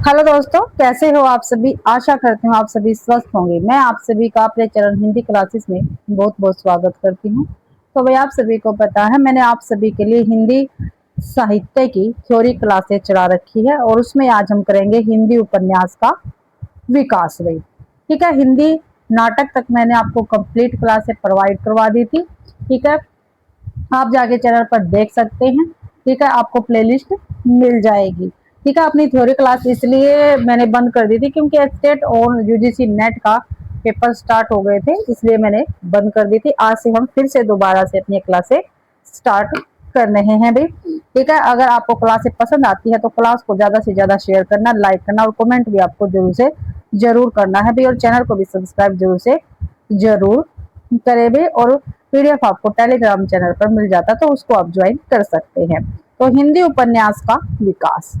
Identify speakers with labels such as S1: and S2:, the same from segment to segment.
S1: Hello दोस्तों, कैसे हो आप सभी। आशा करती हूँ आप सभी स्वस्थ होंगे। मैं आप सभी का अपने चरण हिंदी क्लासेस में बहुत बहुत स्वागत करती हूँ। तो भाई आप सभी को पता है मैंने आप सभी के लिए हिंदी साहित्य की थ्योरी क्लासेस चला रखी है और उसमें आज हम करेंगे हिंदी उपन्यास का विकास भाई। ठीक है, हिंदी नाटक तक मैंने आपको कंप्लीट क्लासेस प्रोवाइड करवा दी थी। ठीक है, आप जाके चैनल पर देख सकते हैं। ठीक है, आपको प्लेलिस्ट मिल जाएगी। ठीक है, अपनी थ्योरी क्लास इसलिए मैंने बंद कर दी थी क्योंकि स्टेट और यूजीसी नेट का पेपर स्टार्ट हो गए थे, इसलिए मैंने बंद कर दी थी। आज से हम फिर से दोबारा से अपनी क्लासें स्टार्ट कर रहे हैं भाई। ठीक है, अगर आपको क्लासें पसंद आती है तो क्लास को ज्यादा से ज्यादा शेयर करना, लाइक करना और कमेंट भी आपको जरूर से जरूर करना है भाई। और चैनल को भी सब्सक्राइब जरूर से जरूर करे भी। और पीडीएफ आपको टेलीग्राम चैनल पर मिल जाता है तो उसको आप ज्वाइन कर सकते हैं। तो हिंदी उपन्यास का विकास,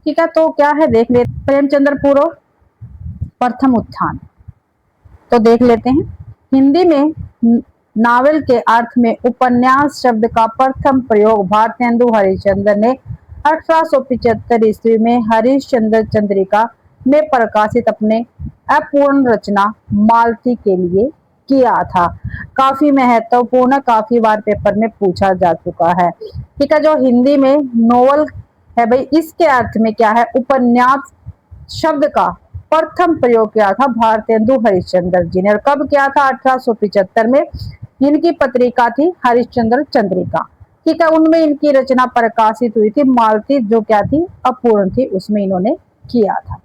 S1: ठीक है, तो क्या है देख लेते। प्रेमचंद्र पूर्व प्रथम उत्थान, तो देख लेते हैं। हिंदी में नावल के अर्थ में उपन्यास शब्द का प्रथम प्रयोग भारतेंदु हरिश्चंद्र ने 1875 ईस्वी में हरिश्चंद्र चंद्रिका में प्रकाशित अपने अपूर्ण रचना मालती के लिए किया था। काफी महत्वपूर्ण, काफी बार पेपर में पूछा जा चुका है। ठीक है, जो हिंदी में नोवेल है भाई, इसके अर्थ में क्या है, उपन्यास शब्द का प्रथम प्रयोग किया था भारतेंदु हरिश्चंद्र जी ने। और कब किया था? 1875 में। इनकी पत्रिका थी हरिश्चंद्र चंद्रिका। ठीक है, उनमें इनकी रचना प्रकाशित हुई थी मालती, जो क्या थी, अपूर्ण थी, उसमें इन्होंने किया था।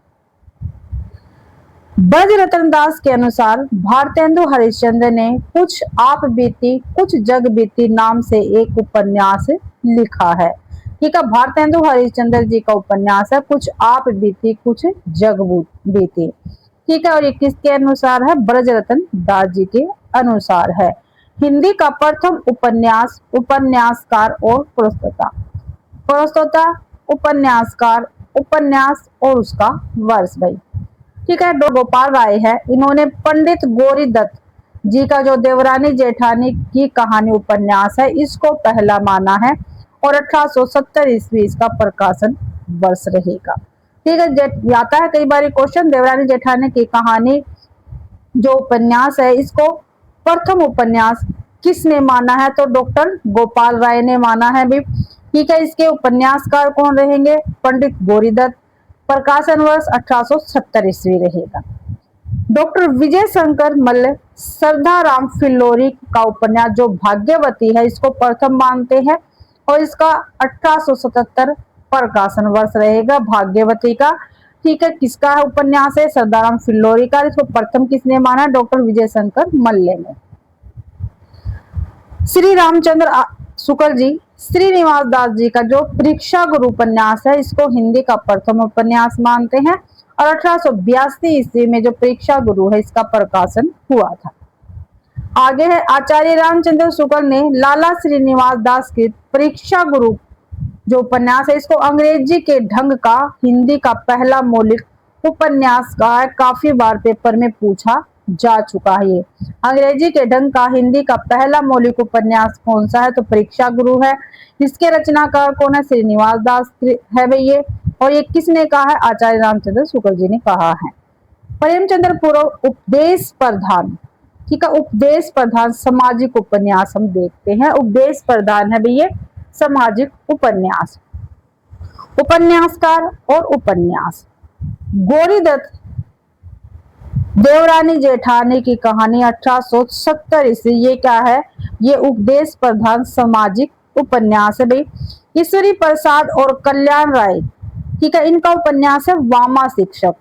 S1: ब्रजरत्न दास के अनुसार भारतेंदु हरिश्चंद्र ने कुछ आप बीती कुछ जग बीती नाम से एक उपन्यास लिखा है। ठीक है, भारतेंदु हरिश्चंद्र जी का उपन्यास है कुछ आप बीती कुछ जग बीती। ठीक है, और ये किसके अनुसार है? ब्रजरत्न दास जी के अनुसार है। हिंदी का प्रथम उपन्यास, उपन्यासकार और प्रस्तोता। प्रस्तोता, उपन्यासकार, उपन्यास और उसका वर्ष भाई। ठीक है, गोपाल राय है, इन्होंने पंडित गौरी दत्त जी का जो देवरानी जेठानी की कहानी उपन्यास है, इसको पहला माना है और 1870 ईस्वी इसका प्रकाशन वर्ष रहेगा। ठीक है, आता है कई बार क्वेश्चन, देवरानी जेठानी की कहानी जो उपन्यास है, इसको प्रथम उपन्यास किसने माना है? तो डॉक्टर गोपाल राय ने माना है भी। ठीक है, इसके उपन्यासकार कौन रहेंगे? पंडित गौरी दत्त। प्रकाशन वर्ष 1870 ईस्वी रहेगा। डॉक्टर विजय शंकर मल्ल श्रद्धाराम फिल्लोरी का उपन्यास जो भाग्यवती है, इसको प्रथम मानते हैं और इसका 1877 प्रकाशन वर्ष रहेगा भाग्यवती का। ठीक है, किसका उपन्यास है? श्रद्धाराम फिल्लोरी का। इसको प्रथम किसने माना? डॉक्टर विजय शंकर मल्ल ने। श्री रामचंद्र शुक्ल जी, श्रीनिवास दास जी का जो परीक्षा गुरु उपन्यास है, इसको हिंदी का प्रथम उपन्यास मानते हैं और 1882 ईस्वी में जो परीक्षा गुरु है, इसका प्रकाशन हुआ था। आगे है, आचार्य रामचंद्र शुक्ल ने लाला श्रीनिवास दास की परीक्षा गुरु जो उपन्यास है, इसको अंग्रेजी के ढंग का हिंदी का पहला मौलिक उपन्यास का है। काफी बार पेपर में पूछा जा चुका है। ये अंग्रेजी के ढंग का हिंदी का पहला मौलिक उपन्यास कौन सा है? तो परीक्षा गुरु है। इसके रचनाकार कौन है? श्रीनिवास दास है भाई ये। और ये किसने कहा है? आचार्य रामचंद्र शुक्ल जी ने कहा है। प्रेमचंद्र पूर्व उपदेश प्रधान। ठीक है, उपदेश प्रधान सामाजिक उपन्यास हम देखते हैं। उपदेश प्रधान है भाई ये सामाजिक उपन्यास। उपन्यासकार और उपन्यास, गौरी दत्त देवरानी जेठानी की कहानी 1870 ईस्वी, ये क्या है? ये उपदेश प्रधान सामाजिक उपन्यास है भाई। ईश्वरी प्रसाद और कल्याण राय, ठीक है, इनका उपन्यास है वामा शिक्षक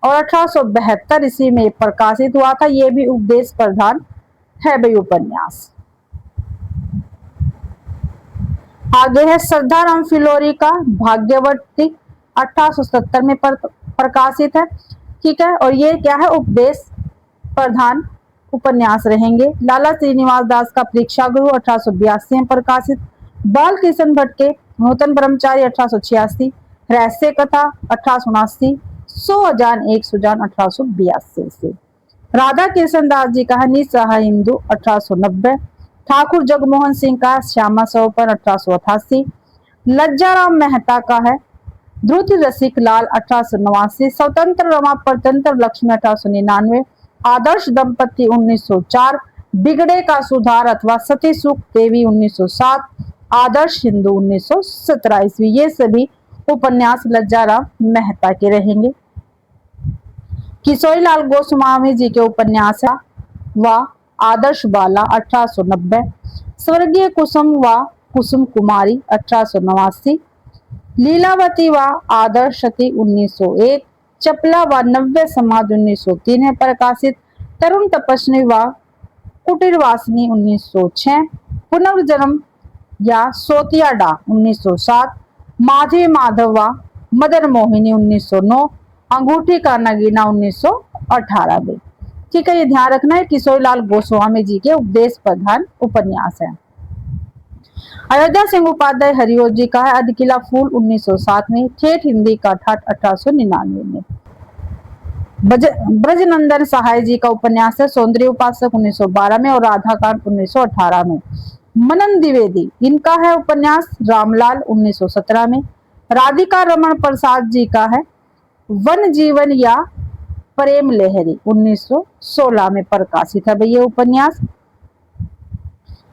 S1: और 1872 ईस्वी में प्रकाशित हुआ था। ये भी उपदेश प्रधान है भाई उपन्यास। आगे है श्रद्धाराम फिल्लोरी का भाग्यवती, 1870 में प्रकाशित है। ठीक है, और ये क्या है? उपदेश प्रधान उपन्यास रहेंगे। लाला श्रीनिवास दास का परीक्षा गुरु 1882 में प्रकाशित। बाल कृष्ण भट्ट के नूतन ब्रह्मचारी 1886, रहस्य कथा 1879, 100 सुजान 1882 से। राधा कृष्ण दास जी का है निस्सहाय हिंदू 1890। ठाकुर जगमोहन सिंह का श्यामा सौपन 1888। लज्जाराम मेहता का है ध्रुति रसिक लाल 1889, स्वतंत्र रमा परतंत्र लक्ष्मी 1899, आदर्श दंपति 1904, बिगड़े का सुधार अथवा सती सुख देवी 1907, आदर्श हिंदू 1917 ईस्वी। ये सभी उपन्यास लज्जाराम मेहता के रहेंगे। किशोरीलाल गोस्वामी जी के उपन्यास व आदर्श बाला 1890, स्वर्गीय कुसुम व कुसुम कुमारी 1889, लीलावती व आदर्शती 1901, चपला व नव्य समाज 1903 में प्रकाशित, तरुण तपस्वी व कुटीर वासिनी 1906, पुनर्जन्म या सोतियाडा 1907, माधवी माधव व मदन मोहिनी 1909, अंगूठी का नगीना 1918 में। ठीक है, ये ध्यान रखना है किशोरीलाल गोस्वामी जी के उपदेश प्रधान उपन्यास है। अयोध्या सिंह उपाध्याय हरिओं जी का है अधकिला फूल 1907 में, ठेठ हिंदी का ठाठ 1899 में। ब्रजनंदन सहाय जी का उपन्यास है सौंदर्य उपासक 1912 में और राधाकांड 1918 में। मनन द्विवेदी इनका है उपन्यास रामलाल 1917 में। राधिका रमन प्रसाद जी का है वन जीवन या प्रेम लहरी 1916 में प्रकाशित है भैया उपन्यास।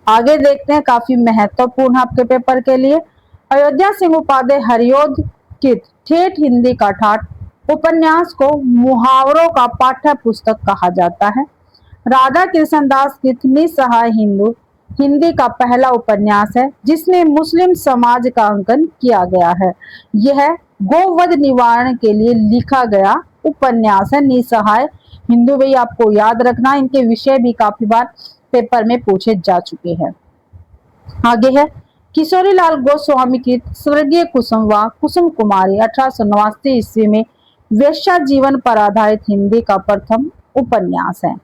S1: आगे देखते हैं, काफी महत्वपूर्ण आपके पेपर के लिए। अयोध्या सिंह उपाध्याय हरिओं की ठेठ हिंदी का ठाठ उपन्यास को मुहावरों का पाठ्य पुस्तक कहा जाता है। राधा कृष्ण दास की निसहाय हिंदू हिंदी का पहला उपन्यास है जिसमें मुस्लिम समाज का अंकन किया गया है। यह गोवध निवारण के लिए लिखा गया उपन्यास है। निसहाय हिंदू भाई आपको याद रखना, इनके विषय भी काफी बार पेपर में पूछे जा चुके हैं। आगे है किशोरीलाल गोस्वामी की स्वर्गीय कुसुम व कुसुम कुमारी 1889 ईस्वी में वेश्या जीवन पर आधारित हिंदी का प्रथम उपन्यास है।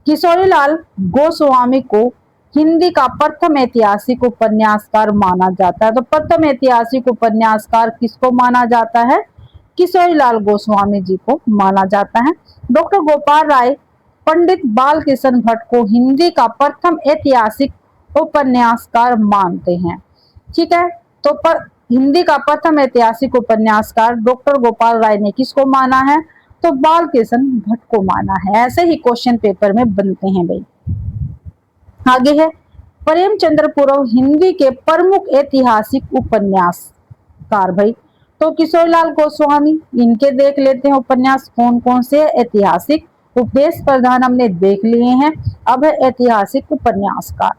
S1: किशोरीलाल गोस्वामी को हिंदी का प्रथम ऐतिहासिक उपन्यासकार माना जाता है। तो प्रथम ऐतिहासिक उपन्यासकार किसको माना जाता है? किशोरीलाल गोस्वामी जी को माना जाता है। डॉक्टर गोपाल राय पंडित बाल कृष्ण भट्ट को हिंदी का प्रथम ऐतिहासिक उपन्यासकार मानते हैं। ठीक है, तो हिंदी का प्रथम ऐतिहासिक उपन्यासकार डॉक्टर गोपाल राय ने किसको माना है? तो बाल कृष्ण भट्ट को माना है। ऐसे ही क्वेश्चन पेपर में बनते हैं भाई। आगे है प्रेमचंद्र पुरव हिंदी के प्रमुख ऐतिहासिक उपन्यासकार भाई। तो किशोरीलाल गोस्वामी, इनके देख लेते हैं उपन्यास कौन कौन से ऐतिहासिक। उपदेश प्रधान हमने देख लिए हैं, अब है ऐतिहासिक उपन्यासकार।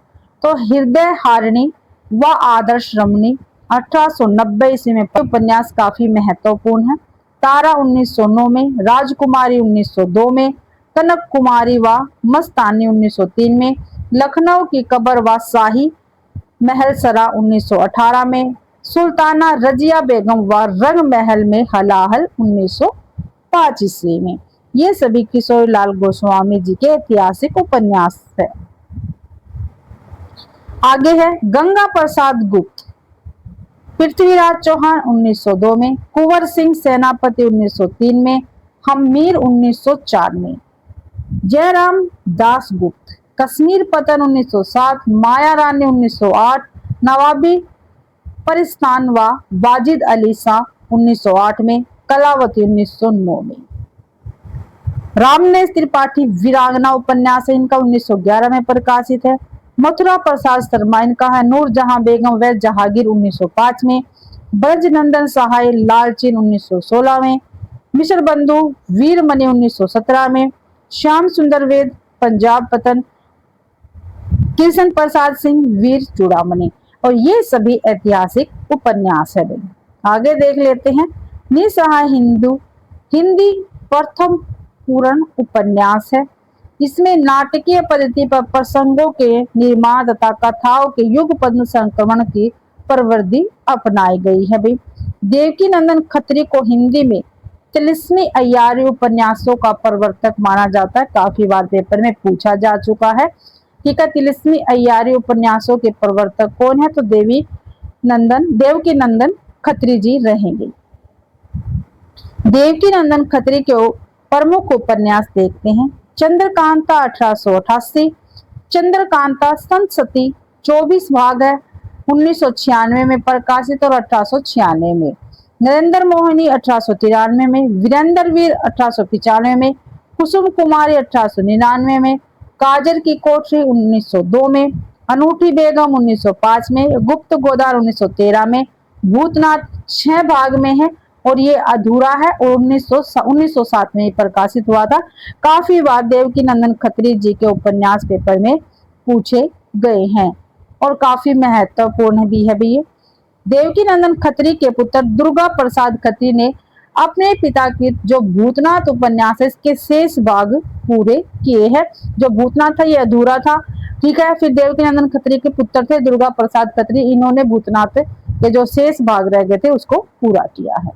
S1: तो हृदय हारिणी व आदर्श रमणी 1890 ईस्वी में उपन्यास काफी महत्वपूर्ण है। तारा 1909 में, राजकुमारी 1902 में, कनक कुमारी व मस्तानी 1903 में, लखनऊ की कबर व शाही महल सरा 1918 में, सुल्ताना रजिया बेगम व रंग महल में हलाहल 1905 ईस्वी में। ये सभी किशोरीलाल गोस्वामी जी के ऐतिहासिक उपन्यास है। आगे है गंगा प्रसाद गुप्त, पृथ्वीराज चौहान 1902 में, कुंवर सिंह सेनापति 1903 में, हमीर 1904 में, जयराम दास गुप्त, कश्मीर पतन 1907, माया रानी 1908, नवाबी परिस्तान व वाजिद अली शाह 1908 में, कलावती 1909 में। रामनेश त्रिपाठी वीरांगना उपन्यास है इनका 1911 में प्रकाशित है। मथुरा प्रसाद शर्मा इनका है नूरजहां बेगम व जहांगीर 1905 में, ब्रजनंदन सहाय लालचीन 1916 में, मिश्र बंधु वीरमणि 1917 में, श्याम सुंदर वेद पंजाब पतन, कृष्ण प्रसाद सिंह वीर चूड़ामणि। और ये सभी ऐतिहासिक उपन्यास है। आगे देख लेते हैं निसहाय हिंदू हिंदी प्रथम पूर्ण उपन्यास है। इसमें नाटकीय पद्धति पर प्रसंगों के निर्माण तथा कथाओं के युगपद्य संक्रमण की प्रवृत्ति अपनाई गई है भाई। देवकी नंदन खत्री को हिंदी में तिलिस्मी अय्यारी उपन्यासों का प्रवर्तक माना जाता है। काफी बार पेपर में पूछा जा चुका है। ठीक है, तिलिस्मी अय्यारी उपन्यासों के प्रवर्तक कौन है? तो देवकी नंदन खत्री जी रहेंगे। देवकी नंदन खत्री के प्रमुख उपन्यास देखते हैं। चंद्रकांता 1888, चंद्रकांता संतसती 24 भाग है, 1996 में प्रकाशित और 1896 में। नरेंद्र मोहिनी 1893 में, वीरेंद्र वीर 1895 में, कुसुम कुमारी 1899 में, काजर की कोठरी 1902 में, अनूठी बेगम 1905 में, गुप्त गोदार 1913 में, भूतनाथ 6 भाग में है और ये अधूरा है और 1907 में प्रकाशित हुआ था। काफी बार देवकी नंदन खत्री जी के उपन्यास पेपर में पूछे गए हैं और काफी महत्वपूर्ण भी है भैया। देवकी नंदन खत्री के पुत्र दुर्गा प्रसाद खत्री ने अपने पिता की जो भूतनाथ उपन्यास है इसके शेष भाग पूरे किए हैं। जो भूतनाथ था ये अधूरा था, ठीक है। फिर देवकी नंदन खत्री के पुत्र थे दुर्गा प्रसाद खत्री, इन्होंने भूतनाथ के जो शेष भाग रह गए थे उसको पूरा किया है।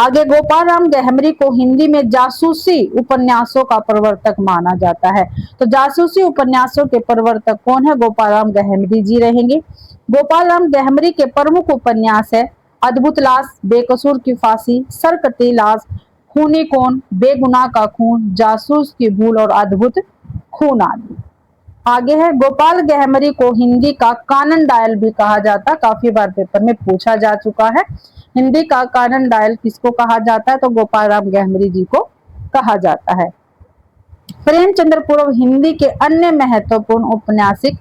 S1: आगे गोपाल राम गहमरी को हिंदी में जासूसी उपन्यासों का प्रवर्तक माना जाता है। तो जासूसी उपन्यासों के प्रवर्तक कौन है? गोपाल राम गहमरी जी रहेंगे। गोपाल राम गहमरी के प्रमुख उपन्यास है अद्भुत लाश, बेकसूर की फांसी, सरकती लाश, खूनी कौन, बेगुनाह का खून, जासूस की भूल और अद्भुत खून आदि। आगे है गोपाल गहमरी को हिंदी का कानन डायल भी कहा जाता है, काफी बार पेपर में पूछा जा चुका है। हिंदी का कानन डायल किसको कहा जाता है? तो गोपाल राम गहमरी जी को कहा जाता है। प्रेमचंद्र पूर्व हिंदी के अन्य महत्वपूर्ण औपन्यासिक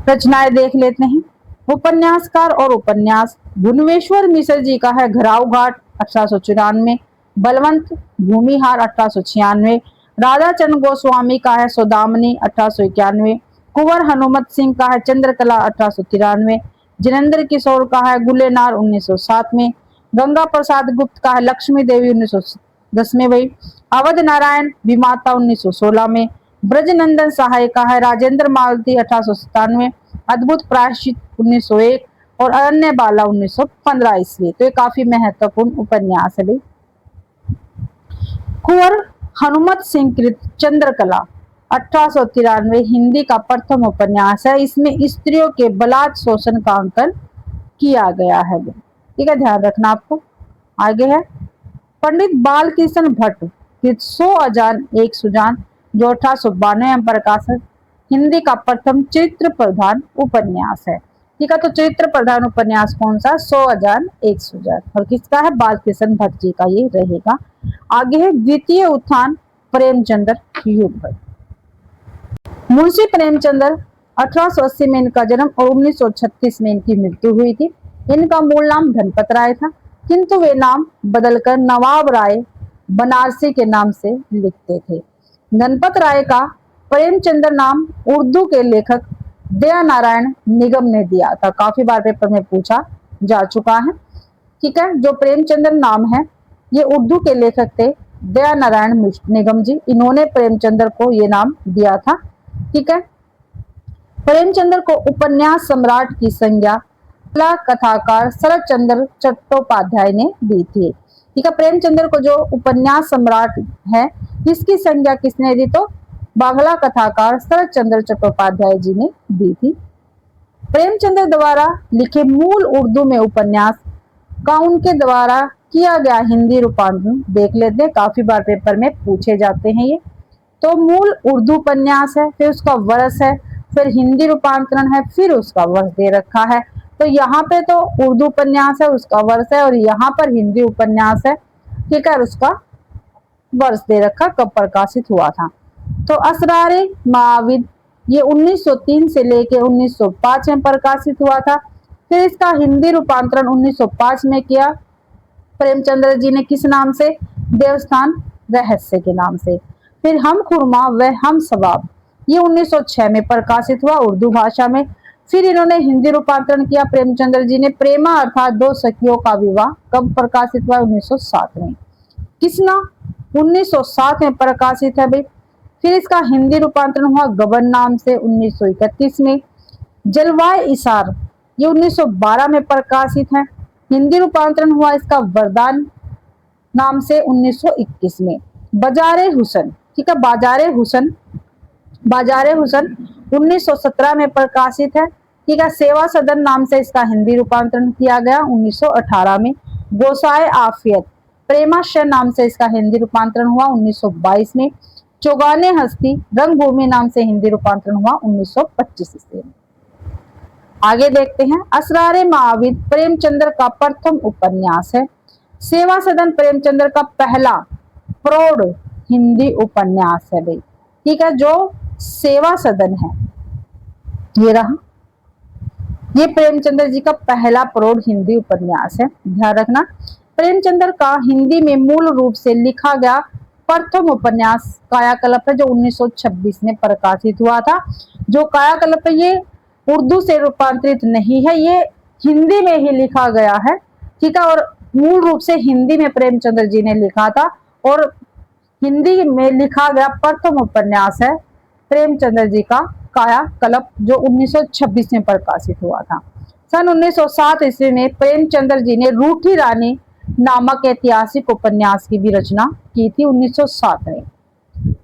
S1: रचनाएं देख लेते हैं। उपन्यासकार और उपन्यास भुवनेश्वर मिश्र जी का है घराव घाट 1894, बलवंत भूमिहार 1896, राधाचंद्र गोस्वामी का है सौदामिनी 1891, कुंवर हनुमत सिंह का है चंद्रकला 1893, जिनेंद्र किशोर का है गुलेनार 1907 में, गंगा प्रसाद गुप्त का है लक्ष्मी देवी 1910 में वही, अवध नारायण विमाता 1916 में, ब्रजनंदन सहाय का है राजेंद्र मालती 1897, अद्भुत प्रायश्चित 1901 और अरण्य बाला 1915 ईस्वी। तो ये काफी महत्वपूर्ण उपन्यास है भाई। कुंवर हनुमत सिंह कृत चंद्रकला 1893 हिंदी का प्रथम उपन्यास है। इसमें स्त्रियों के बलात् शोषण का अंकन किया गया है, ठीक है, ध्यान रखना आपको। आगे है पंडित बाल कृष्ण भट्ट कृत 100 अजान एक सुजान जो 1892 में प्रकाशित हिंदी का प्रथम चरित्र प्रधान उपन्यास है, ठीक है। तो चरित्र प्रधान उपन्यास कौन सा? 100 अजान एक सुजान और किसका है? बाल कृष्ण भट्ट जी का ये रहेगा। आगे है द्वितीय उत्थान प्रेमचंद्र युग। मुंशी प्रेमचंद्र 1880 में इनका जन्म और 1936 में इनकी मृत्यु हुई थी। इनका मूल नाम धनपत राय था, किंतु वे नाम बदलकर नवाब राय बनारसी के नाम से लिखते थे। धनपत राय का प्रेमचंद्र नाम उर्दू के लेखक दया नारायण निगम ने दिया था, काफी बार पेपर में पूछा जा चुका है, ठीक है। जो प्रेमचंद्र नाम है ये उर्दू के लेखक थे दया नारायण निगम जी, इन्होंने प्रेमचंद्र को ये नाम दिया था, ठीक है। प्रेमचंद्र को उपन्यास सम्राट की संज्ञा कथाकार शरद चंद्र चट्टोपाध्याय ने दी थी, ठीक है। प्रेमचंद्र को जो उपन्यास सम्राट है इसकी संज्ञा किसने दी? तो बांग्ला कथाकार शरद चंद्र चट्टोपाध्याय जी ने दी थी। प्रेमचंद्र द्वारा लिखे मूल उर्दू में उपन्यास का उनके द्वारा किया गया हिंदी रूपांतरण देख लेते हैं, काफी बार पेपर में पूछे जाते हैं ये। तो मूल उर्दू उपन्यास है, फिर उसका वर्ष है, फिर हिंदी रूपांतरण है, फिर उसका वर्ष दे रखा है। तो यहाँ पे तो उर्दू उपन्यास है उसका वर्ष है और यहाँ पर हिंदी उपन्यास है, ठीक है, उसका वर्ष दे रखा कब प्रकाशित हुआ था। तो असरारे माविद ये 1903 से लेके 1905 में प्रकाशित हुआ था। फिर इसका हिंदी रूपांतरण 1905 में किया प्रेमचंद्र जी ने, किस नाम से? देवस्थान रहस्य के नाम से। फिर हम खुरमा व हम सवाब ये 1906 में प्रकाशित हुआ उर्दू भाषा में। फिर इन्होंने हिंदी रूपांतरण किया प्रेमचंद्र जी ने, प्रेमा अर्थात दो सखियों का विवाह कब प्रकाशित हुआ? 1907 में। किसना? 1907 में प्रकाशित है भाई। फिर इसका हिंदी रूपांतरण हुआ गबन नाम से 1931 में। जलवाए इसार ये 1912 में प्रकाशित है। हिंदी रूपांतरण हुआ इसका वरदान नाम से 1921 में। बाजारे हुसन, ठीक है, बाजारे हुसन 1917 में प्रकाशित है, ठीक है। सेवा सदन नाम से इसका हिंदी रूपांतरण किया गया 1918 में। गोसाए आफियत प्रेमाशय नाम से इसका हिंदी रूपांतरण हुआ 1922 में। चौगाने हस्ती रंगभूमि नाम से हिंदी रूपांतरण हुआ 1925 से। आगे देखते हैं, असरारे माविद प्रेमचंद्र का प्रथम उपन्यास है। सेवा सदन प्रेमचंद्र का पहला प्रौढ़ हिंदी उपन्यास है भाई। ठीक है, जो सेवा सदन है ये रहा, ये प्रेमचंद्र जी का पहला प्रौढ़ हिंदी उपन्यास है। ध्यान रखना, प्रेमचंद्र का हिंदी में मूल रूप से लिखा गया प्रथम उपन्यास कायाकल्प है, जो 1926 में प्रकाशित हुआ था। जो कायाकल्प है ये उर्दू से रूपांतरित नहीं है, ये हिंदी में ही लिखा गया है। ठीक है, और मूल रूप से हिंदी में प्रेमचंद्र जी ने लिखा था, और हिंदी में लिखा गया प्रथम उपन्यास है प्रेमचंद्र जी का कायाकल्प, जो 1926 में प्रकाशित हुआ था। सन 1907 ईस्वी में प्रेमचंद्र जी ने रूठी रानी नामक ऐतिहासिक उपन्यास की भी रचना की थी 1907 में।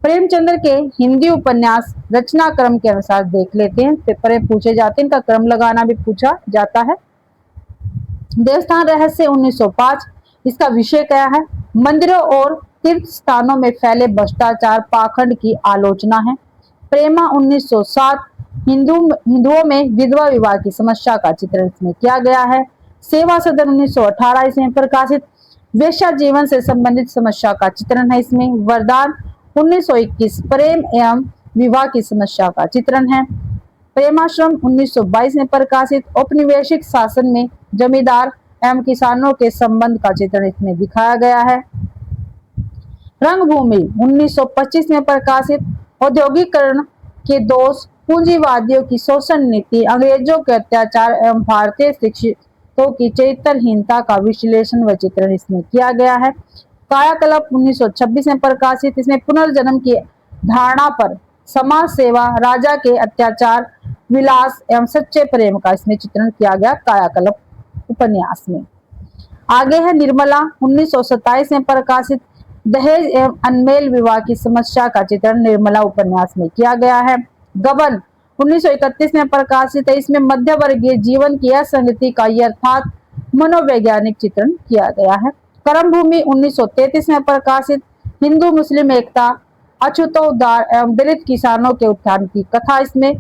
S1: प्रेमचंद्र के हिंदी उपन्यास रचना क्रम के अनुसार देख लेते हैं, पेपर में पूछे जाते हैं, इनका क्रम लगाना भी पूछा जाता है। देवस्थान रहस्य 1905, इसका विषय क्या है? मंदिरों और तीर्थ स्थानों में फैले भ्रष्टाचार पाखंड की आलोचना है। प्रेमा 1907, हिंदुओं में विधवा विवाह की समस्या का चित्रण इसमें किया गया है। सेवा सदन 1918 इसमें प्रकाशित वेश्या जीवन से संबंधित समस्या का चित्रण है इसमें। वरदान 1921 प्रेम एवं विवाह की समस्या का चित्रण है। प्रेमाश्रम 1922 में प्रकाशित औपनिवेशिक शासन में जमींदार एवं किसानों के संबंध का चित्रण इसमें दिखाया गया है। रंगभूमि 1925 में प्रकाशित औद्योगिकरण के दोष, पूंजीवादियों की शोषण नीति, अंग्रेजों के अत्याचार एवं भारतीय शिक्षितों की चरित्रहीनता का विश्लेषण व चित्रण इसमें किया गया है। कायाकल्प 1926 में प्रकाशित, इसमें पुनर्जन्म की धारणा पर समाज सेवा, राजा के अत्याचार, विलास एवं सच्चे प्रेम का इसमें चित्रण किया गया कायाकल्प उपन्यास में। आगे है निर्मला 1927 में प्रकाशित, दहेज एवं अनमेल विवाह की समस्या का चित्रण निर्मला उपन्यास में किया गया है। गबन 1931 में प्रकाशित है, इसमें मध्य वर्गीय जीवन की असंगति का यथार्थ मनोवैज्ञानिक चित्रण किया गया है। कर्मभूमि 1933 में प्रकाशित, हिंदू मुस्लिम एकता, अछूतोद्धार एवं दलित किसानों के उत्थान की कथा इसमें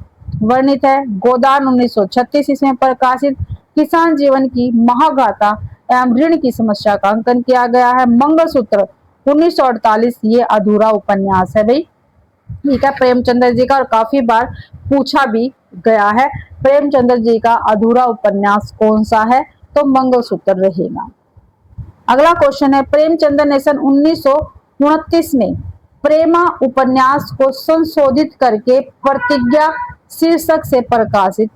S1: वर्णित है। गोदान 1936 इसमें प्रकाशित, किसान जीवन की महागाथा एवं ऋण की समस्या का अंकन किया गया है। मंगलसूत्र 1948 ये अधूरा उपन्यास है भाई। ठीक है, प्रेमचंद्र जी का, और काफी बार पूछा भी गया है प्रेमचंद्र जी का अधूरा उपन्यास कौन सा है, तो मंगलसूत्र रहेगा। अगला क्वेश्चन है, प्रेमचंद्र ने सन 1929 में प्रेमा उपन्यास को संशोधित करके प्रतिज्ञा शीर्षक से प्रकाशित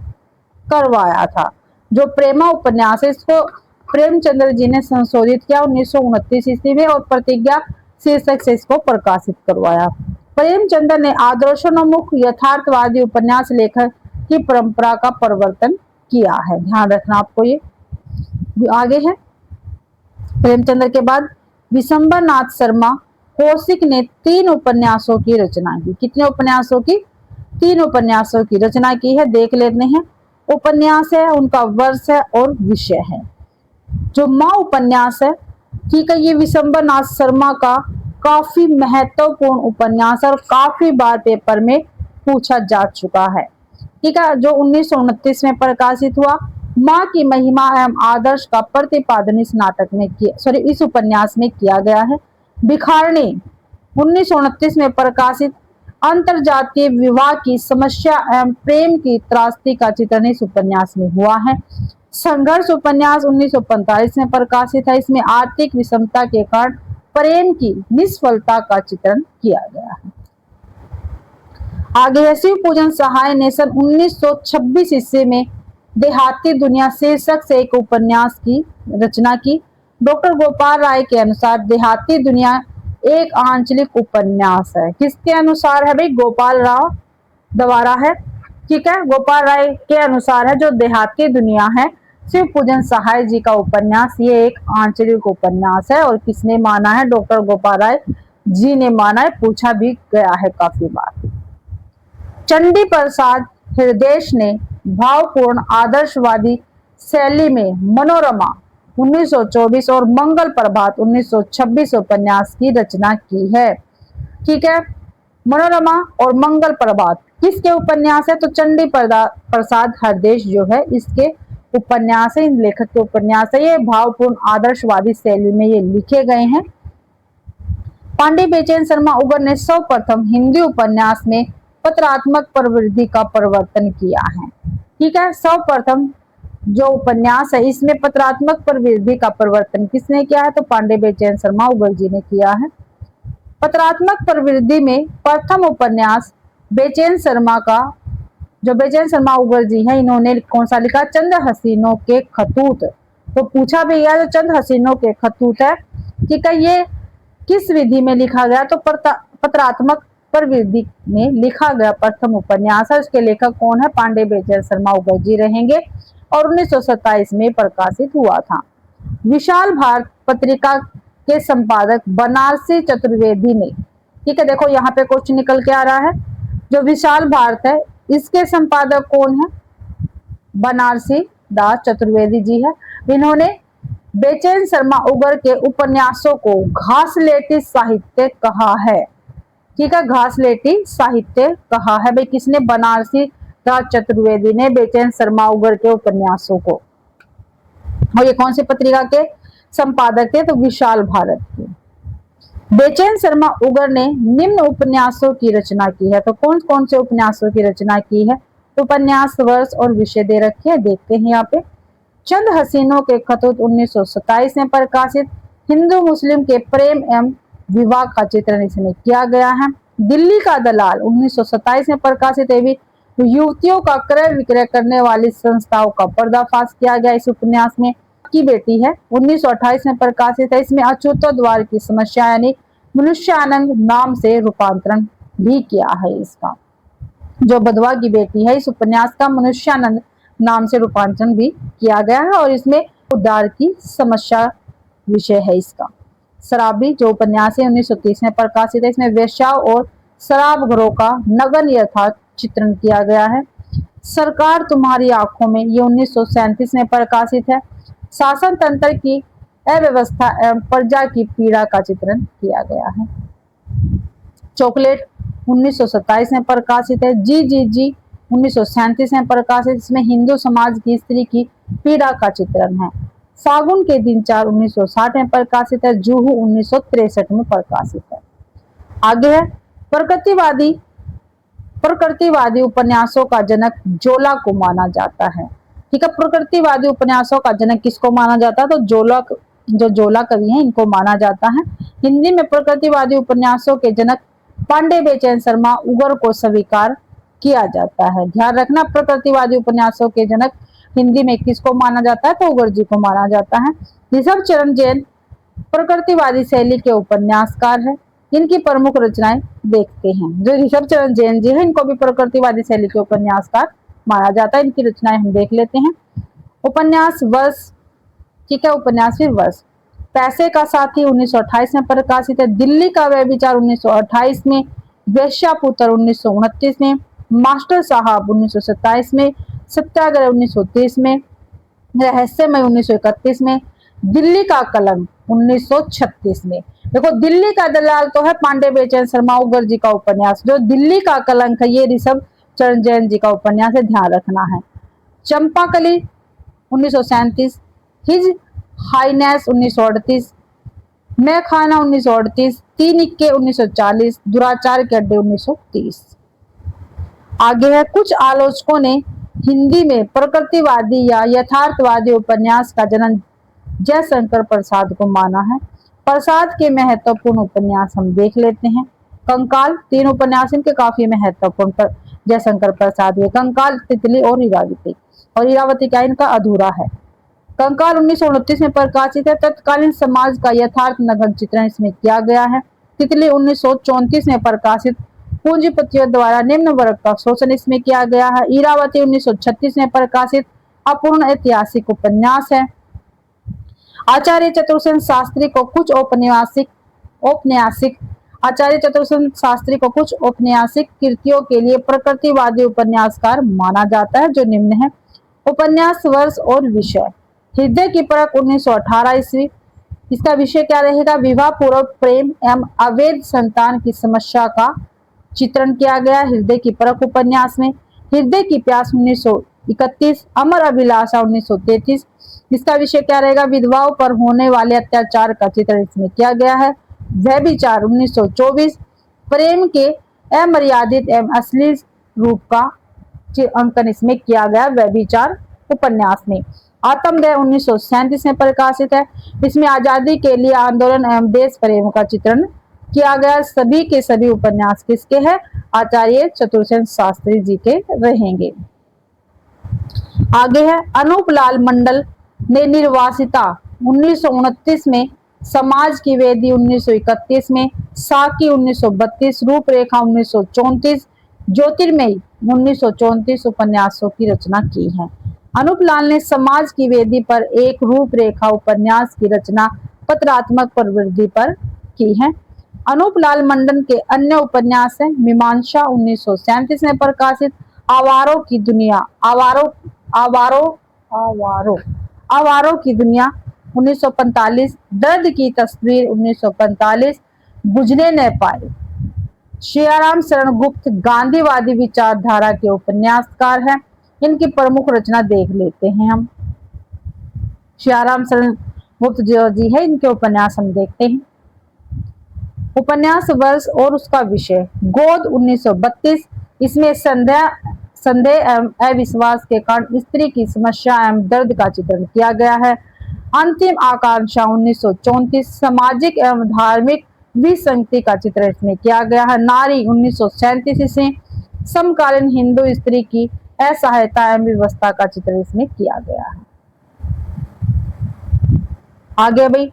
S1: करवाया था। जो प्रेमा उपन्यास है इसको प्रेमचंद्र जी ने संशोधित किया 1929 ईस्वी में, और प्रतिज्ञा शीर्षक से इसको प्रकाशित करवाया। प्रेमचंद्र ने आदर्शोन्मुख यथार्थवादी उपन्यास लेखक की परंपरा का प्रवर्तन किया है। ध्यान रखना आपको ये। आगे है, प्रेमचंद्र के बाद विशंबर नाथ शर्मा कौशिक ने 3 उपन्यासों की रचना की। कितने उपन्यासों की? 3 उपन्यासों की रचना की है। देख लेते हैं, उपन्यास है, उनका वर्ष है और विषय है। जो माँ उपन्यास है, ठीक है, ये विशंबर नाथ शर्मा का काफी महत्वपूर्ण उपन्यास और काफी बार पेपर में पूछा जा चुका है। ठीक है, जो 1929 में प्रकाशित हुआ। माँ की महिमा एवं आदर्श का प्रतिपादन इस नाटक में किया, इस उपन्यास में किया गया है। बिखारणी 1929 में प्रकाशित, अंतरजातीय विवाह की समस्या एवं प्रेम की त्रासदी का चित्रण इस उपन्यास में हुआ है। संघर्ष उपन्यास 1945 में प्रकाशित है, इसमें आर्थिक विषमता के कारण प्रेम की निष्फलता का चित्रण किया गया है। आगे है, शिव पूजन सहाय ने सन 1926 ईस्वी में देहाती दुनिया शीर्षक से एक उपन्यास की रचना की। डॉक्टर गोपाल राय के अनुसार देहाती दुनिया एक आंचलिक उपन्यास है। किसके अनुसार है भाई? गोपाल राव द्वारा है। ठीक है, गोपाल राय के अनुसार है जो देहाती दुनिया है शिव पूजन सहाय जी का उपन्यास, ये एक आंचलिक उपन्यास है। और किसने माना है? डॉक्टर गोपाल राय जी ने माना है, पूछा भी गया है काफी बार। चंडी प्रसाद हृदयेश ने भावपूर्ण आदर्शवादी शैली में मनोरमा 1924 और मंगल प्रभात 1926 उपन्यास की रचना की है। ठीक है, मनोरमा और मंगल प्रभात किसके उपन्यास है? तो चंडी प्रसाद हरदेश जो है इसके उपन्यास है, इन लेखक के उपन्यास है। ये भावपूर्ण आदर्शवादी शैली में ये लिखे गए हैं। पांडे बेचैन शर्मा उगर ने सर्वप्रथम हिंदी उपन्यास में पत्रात्मक प्रवृत्ति का प्रवर्तन किया है। ठीक है, सर्वप्रथम जो उपन्यास है इसमें पत्रात्मक प्रवृत्ति का प्रवर्तन किसने किया है? तो पांडे बेचैन शर्मा उगर जी ने किया है। पत्रात्मक प्रवृत्ति में प्रथम उपन्यास बेचैन शर्मा का, जो बेचैन शर्मा उगर जी हैं, इन्होंने कौन सा लिखा? चंद हसीनों के खतूत। तो पूछा भी गया, जो चंद हसीनों के खतूत है, ठीक है, ये किस विधि में लिखा गया? तो पत्रात्मक प्रवृत्ति में लिखा गया प्रथम उपन्यास है। उसके लेखक कौन है? पांडे बेचैन शर्मा उगर जी रहेंगे और 1927 में प्रकाशित हुआ था। विशाल भारत पत्रिका के संपादक बनारसी चतुर्वेदी ने, ठीक है, देखो यहाँ पे क्वेश्चन निकल के आ रहा है, जो विशाल भारत है इसके संपादक कौन है? बनारसी दास चतुर्वेदी जी है। इन्होंने बेचैन शर्मा उगर के उपन्यासों को घासलेटी साहित्य कहा है। ठीक है, घासलेटी साहित्य कहा है भाई किसने? बनारसी दास चतुर्वेदी ने बेचैन शर्मा उगर के उपन्यासों को। और ये कौन सी पत्रिका के संपादक थे? तो विशाल भारत के। बेचैन शर्मा उगर ने निम्न उपन्यासों की रचना की है। तो कौन कौन से उपन्यासों की रचना की है? उपन्यास, वर्ष और विषय दे रखे हैं, देखते हैं यहाँ पे। चंद हसीनों के खतूत 1927 में प्रकाशित। हिंदू मुस्लिम के प्रेम एवं विवाह का चित्रण इसमें किया गया है। दिल्ली का दलाल 1927 में प्रकाशित है। युवतियों का क्रय विक्रय करने वाली संस्थाओं का पर्दाफाश किया गया इस उपन्यास में। की बेटी है 1928 में प्रकाशित है। इसमें अच्युतोद्वार की समस्या यानी मनुष्यानंद नाम से रूपांतरण भी किया है इसका। जो बधवा की बेटी है इस उपन्यास का मनुष्यानंद नाम से रूपांतरण भी किया गया है और इसमें उद्धार की समस्या विषय है इसका। शराबी जो उपन्यास है 1930 में प्रकाशित है। इसमें वेश्याओं और शराब घरों का नगन यथार्थ चित्रण किया गया है। सरकार तुम्हारी आंखों में ये 1937 में प्रकाशित है। शासन तंत्र की अव्यवस्था एवं प्रजा की पीड़ा का चित्रण किया गया है। चॉकलेट 1927 में प्रकाशित है। जी 1937 में प्रकाशित, इसमें हिंदू समाज की स्त्री की पीड़ा का चित्रण है। सागुन के दिन 4 1960 में प्रकाशित है। जूहू 1963 में प्रकाशित है। आगे है प्रकृतिवादी उपन्यासों का जनक जोला को माना जाता है। ठीक है, प्रकृतिवादी उपन्यासों का जनक किसको माना जाता है? तो जोला कवि हैं इनको माना जाता है। हिंदी में प्रकृतिवादी उपन्यासों के जनक पांडे बेचैन शर्मा उगर को स्वीकार किया जाता है। ध्यान रखना, प्रकृतिवादी उपन्यासों के जनक हिंदी में किसको माना जाता है? तो उगर जी को माना जाता है। ऋषभ चरण जैन प्रकृतिवादी शैली के उपन्यासकार है। इनकी प्रमुख रचनाएं देखते हैं। जो ऋषभ चरण जैन जी है इनको भी प्रकृतिवादी शैली के उपन्यासकार माना जाता है। इनकी रचनाएं हम देख लेते हैं। उपन्यास वर्ष, ठीक है, उपन्यास फिर वर्ष। पैसे का साथी 1928 में प्रकाशित है। दिल्ली का व्यभिचार 1928 में। वेश्यापुत्र 1929 में। मास्टर साहब 1927 में। सत्याग्रह 1930 में। रहस्यमय 1931 में। दिल्ली का कलंक 1936 में। देखो, दिल्ली का दलाल तो है पांडे बेचैन शर्मा उगर जी का उपन्यास। जो दिल्ली का कलंक है ये ऋषभ चरण जैन जी का उपन्यास है, ध्यान रखना है। चंपाकली 1937, हिज हाइनेस 1938, मैं खाना 1938, तीन इक्के 1940, दुराचार के अड्डे 1930। आगे है कुछ आलोचकों ने हिंदी में प्रकृतिवादी या यथार्थवादी उपन्यास का जनक जयशंकर प्रसाद को माना है। प्रसाद के महत्वपूर्ण उपन्यास हम देख लेते हैं। कंकाल, 3 उपन्यास इनके काफी महत्वपूर्ण जयशंकर प्रसाद हुए। कंकाल, तितली और इरावती। और इरावती क्या इनका अधूरा है। कंकाल 1929 में प्रकाशित है। तत्कालीन समाज का यथार्थ नग्न चित्रण इसमें किया गया है। तितली 1934 में प्रकाशित, पूंजीपतियों द्वारा निम्न वर्ग का शोषण इसमें किया गया है। इरावती 1936 में प्रकाशित अपूर्ण ऐतिहासिक उपन्यास है। आचार्य चतुर्सेन शास्त्री को कुछ औपन्यासिक कृतियों के लिए प्रकृतिवादी उपन्यासकार माना जाता है, जो निम्न है। उपन्यास, वर्ष और विषय। हृदय की परख 1918 ईस्वी। इसका विषय क्या रहेगा? विवाह पूर्व प्रेम एवं अवैध संतान की समस्या का चित्रण किया गया हृदय की परख उपन्यास में। हृदय की प्यास 1931, अमर अभिलाषा 1933। इसका विषय क्या रहेगा? विधवाओं पर होने वाले अत्याचार का चित्रण इसमें किया गया है। व्यभिचार 1924, प्रेम के अमर्यादित एवं असली रूप का अंकन इसमें किया गया व्यभिचार उपन्यास में। आत्मदय 1937 में प्रकाशित है। इसमें आजादी के लिए आंदोलन एवं देश प्रेम का चित्रण किया गया। सभी के सभी उपन्यास किसके हैं? आचार्य चतुरसेन शास्त्री जी के रहेंगे। आगे है अनूपलाल मंडल ने निर्वासिता 1929 में, समाज की वेदी 1931 में, साकी 1932, रूपरेखा 1934, ज्योतिर्मयी 1934 उपन्यासों की रचना की है। अनूपलाल ने समाज की वेदी पर एक रूपरेखा उपन्यास की रचना पत्रात्मक प्रवृत्ति पर की है। अनूपलाल मंडल के अन्य उपन्यास हैं मीमांसा 1937 में प्रकाशित, आवारों की दुनिया, आवारों की दुनिया 1945, दर्द की तस्वीर 1945, बुझने न पाए। सियाराम शरण गुप्त गांधीवादी विचारधारा के उपन्यासकार हैं। इनकी प्रमुख रचना देख लेते हैं हम। सियाराम शरण गुप्त जो जी है, इनके उपन्यास हम देखते हैं। उपन्यास वर्ष और उसका विषय गोद 1932। इसमें संदेह एवं अविश्वास के कारण स्त्री की समस्या एवं दर्द का चित्रण किया गया है। अंतिम आकांक्षा 1934, सामाजिक एवं धार्मिक विसंगति का चित्रण इसमें किया गया है। नारी 1937 से समकालीन हिंदू स्त्री की असहायता एवं व्यवस्था का चित्रण इसमें किया गया है। आगे भाई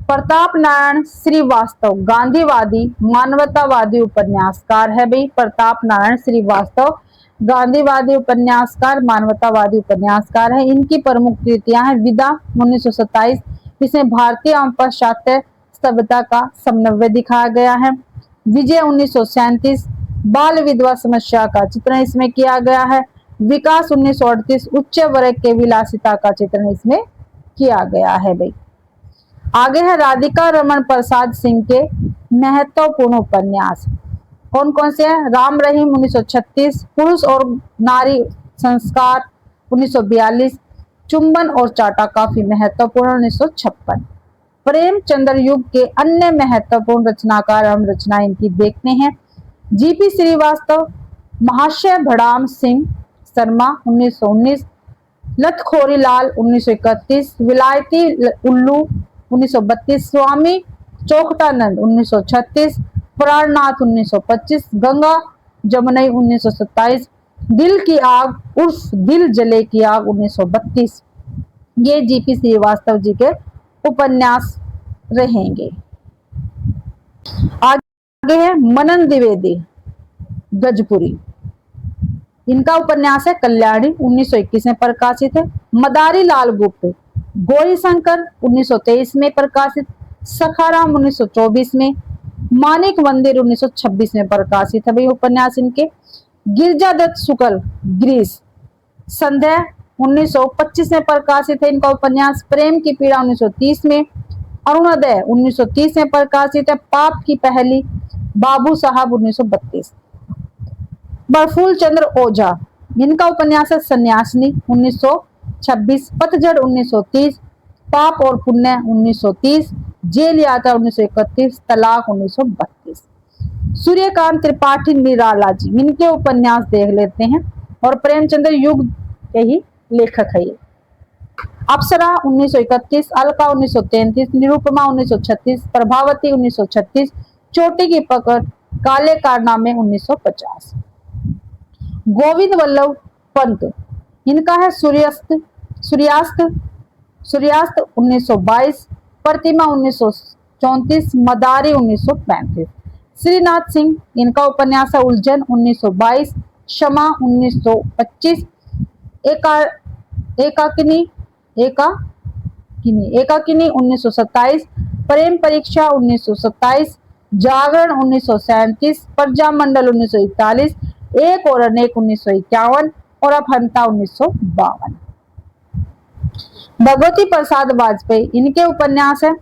S1: प्रताप नारायण श्रीवास्तव गांधीवादी मानवतावादी उपन्यासकार है। भाई प्रताप नारायण श्रीवास्तव गांधीवादी उपन्यासकार मानवतावादी उपन्यासकार है। इनकी प्रमुख कृतियां हैं विदा 1927, इसमें भारतीय एवं पाश्चात्य सभ्यता का समन्वय दिखाया गया है। विजय 1937, बाल विधवा समस्या का चित्रण इसमें किया गया है। विकास 1938, उच्च वर्ग के विलासिता का चित्रण इसमें किया गया है। भाई आगे है राधिका रमन प्रसाद सिंह के महत्वपूर्ण उपन्यास। कौन कौन से हैं? राम रहीम 1936, पुरुष और नारी संस्कार 1942, चुंबन और चाटा काफी महत्वपूर्ण 1956। प्रेमचंद्र युग के अन्य महत्वपूर्ण रचनाकार एवं रचना इनकी देखते हैं। जीपी श्रीवास्तव, महाशय भड़ाम सिंह शर्मा 1919, लतखोरी लाल 1931, विलायती उल्लू 1932, स्वामी चोखटानंद 1936, प्राणनाथ 1925, गंगा जमुनई 1927, दिल की आग उर्फ दिल जले की आग 1932। ये जीपी श्रीवास्तव जी के उपन्यास रहेंगे। आगे है मनन द्विवेदी गजपुरी। इनका उपन्यास है कल्याणी 1921 में प्रकाशित है। मदारी लाल गुप्त गौरी शंकर 1923 में प्रकाशित, सखाराम 1924 में, मानिक मंदिर 1926 में प्रकाशित है। भाई उपन्यास इनके। गिरजादत्त शुक्ल ग्रीस, संध्या 1925 में प्रकाशित है इनका उपन्यास। प्रेम की पीड़ा 1930 में, अरुणोदय 1930 में प्रकाशित है। पाप की पहली, बाबू साहब 1932। बरफूल चंद्र ओझा, इनका उपन्यास है सन्यासिनी 1926, पतझड़ 1930, पाप और पुण्य 1930, जेल यात्रा 1931, तलाक 1932। सूर्यकांत त्रिपाठी निराला जी, इनके उपन्यास देख लेते हैं और प्रेमचंद्र युग के ही लेखक है ये। अप्सरा 1931, अलका 1933, निरुपमा 1936, प्रभावती 1936, चोटी की पकड़, काले कारनामे 1950। गोविंद वल्लभ पंत, इनका है सूर्यास्त 1922, प्रतिमा 1934, मदारी 1935। श्रीनाथ सिंह, इनका उपन्यास है उलझन 1922, क्षमा 1925, एकाकिनी 1927, प्रेम परीक्षा 1927, जागरण 1937, प्रजामंडल 1941, एक और अनेक 1951 और अपहंता 1952। भगवती प्रसाद वाजपेयी, इनके उपन्यास है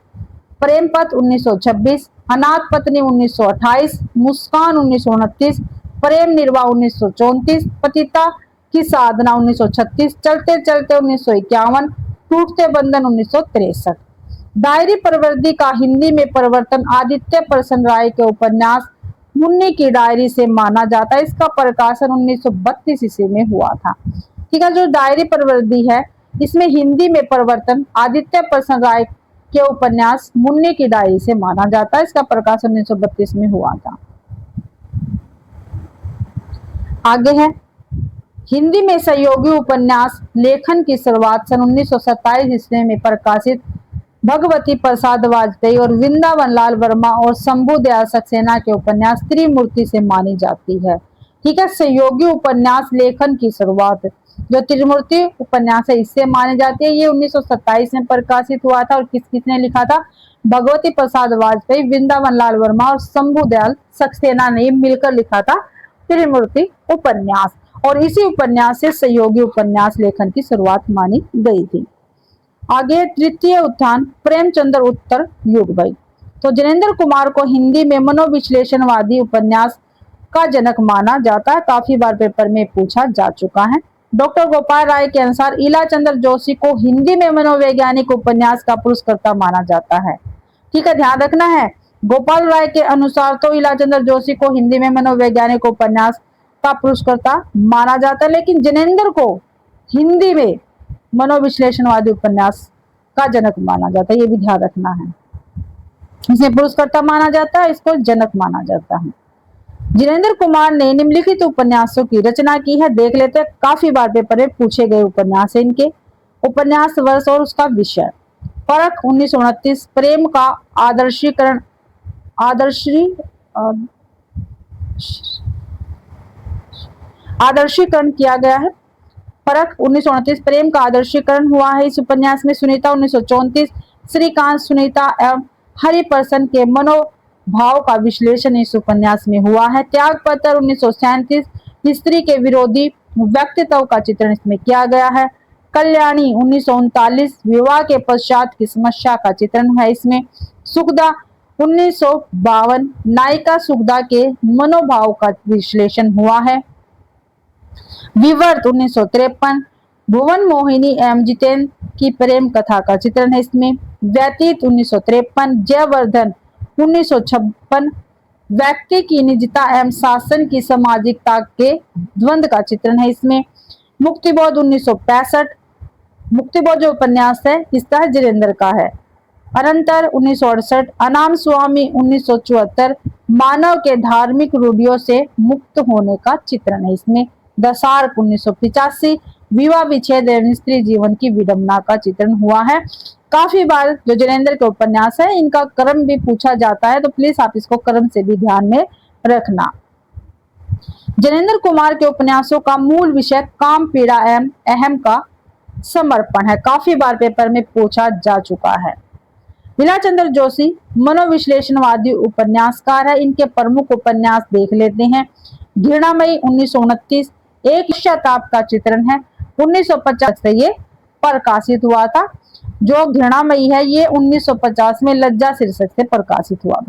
S1: प्रेमपथ 1926, अनाथ पत्नी 1928, मुस्कान 1929, प्रेम निर्वाह 1934, पतिता की साधना 1936, चलते चलते 1951, टूटते बंधन 1963। डायरी प्रवृत्ति का हिंदी में परिवर्तन आदित्य प्रसन्न राय के उपन्यास मुन्नी की डायरी से माना जाता है। इसका प्रकाशन 1932 ईस्वी में हुआ था। ठीक है, जो डायरी प्रवृत्ति है इसमें हिंदी में परिवर्तन आदित्य प्रसन्न राय के उपन्यास मुन्नी की डायरी से माना जाता है। इसका प्रकाशन 1932 में हुआ था। आगे है हिंदी में सहयोगी उपन्यास लेखन की शुरुआत सन 1927 ईस्वी में प्रकाशित भगवती प्रसाद वाजपेयी और वृंदावन लाल वर्मा और शंभु दयाल सक्सेना के उपन्यास त्रिमूर्ति से मानी जाती है। ठीक है, सहयोगी उपन्यास लेखन की शुरुआत जो त्रिमूर्ति उपन्यास है इससे मानी जाती है। ये 1927 में प्रकाशित हुआ था और किसने लिखा था? भगवती प्रसाद वाजपेयी, वृंदावन लाल वर्मा और शंभु दयाल सक्सेना ने मिलकर लिखा था त्रिमूर्ति उपन्यास, और इसी उपन्यास से सहयोगी उपन्यास लेखन की शुरुआत मानी गई थी। आगे तृतीय उत्थान प्रेमचंद्र उत्तर युग भाई। तो जनेंद्र कुमार को हिंदी में मनोविश्लेषणवादी उपन्यास का जनक माना जाता है। काफी बार पेपर में पूछा जा चुका है। डॉक्टर गोपाल राय के अनुसार इला चंद्र जोशी को हिंदी में मनोवैज्ञानिक उपन्यास का पुरस्कर्ता माना जाता है। ठीक है, ध्यान रखना है, गोपाल राय के अनुसार तो इला चंद्र जोशी को हिंदी में मनोवैज्ञानिक उपन्यास का पुरस्कर्ता माना जाता है, लेकिन जनेंद्र को हिंदी में मनोविश्लेषणवादी उपन्यास का जनक माना जाता है। ये भी ध्यान रखना है, इसे पुरस्कर्ता माना जाता है, इसको जनक माना जाता है। जिनेंद्र कुमार ने निम्नलिखित उपन्यासों की रचना की है। देख लेते हैं, काफी बार पेपर में पूछे गए उपन्यास है इनके। उपन्यास वर्ष और उसका विषय। परख 1929, प्रेम का आदर्शीकरण आदर्शीकरण किया गया है। परख 1929 प्रेम का आदर्शीकरण हुआ है इस उपन्यास में। सुनीता 1934, श्रीकांत, सुनीता एवं हरिप्रसन्न के मनोभाव का विश्लेषण इस उपन्यास में हुआ है। त्यागपत्र 1937, स्त्री के विरोधी व्यक्तित्व का चित्रण इसमें किया गया है। कल्याणी 1939, विवाह के पश्चात की समस्या का चित्रण है इसमें। सुखदा 1952, नायिका सुखदा के मनोभाव का विश्लेषण हुआ है। विवर्त 1953, भुवन मोहिनी एवं जितेंद्र की प्रेम कथा का चित्रण है इसमें। व्यतीत 1953, जयवर्धन 1956, व्यक्ति की निजता एवं शासन की सामाजिकता के द्वंद्व का चित्रण है इसमें। मुक्तिबोध 1965, मुक्तिबोध जो उपन्यास है इसका जितेंद्र का है। अनंतर 1968, अनाम स्वामी 1974, मानव के धार्मिक रूढ़ियों से मुक्त होने का चित्रण है इसमें। दशार्क 1985, विवाह विच्छेद एवं स्त्री जीवन की विडंबना का चित्रण हुआ है। काफी बार जो जिनेंद्र के उपन्यास है इनका क्रम भी पूछा जाता है, तो प्लीज आप इसको क्रम से भी ध्यान में रखना। जिनेंद्र कुमार के उपन्यासों का मूल विषय काम, पीड़ा एवं अहम का समर्पण है। काफी बार पेपर में पूछा जा चुका है। इला चंद्र जोशी मनोविश्लेषणवादी उपन्यासकार है। इनके प्रमुख उपन्यास देख लेते हैं। घृणामयी 1929, एक शताब्द का चित्रण है। 1950 से ये प्रकाशित हुआ था। जो घृणामयी है ये 1950 में लज्जा शीर्षक से प्रकाशित हुआ।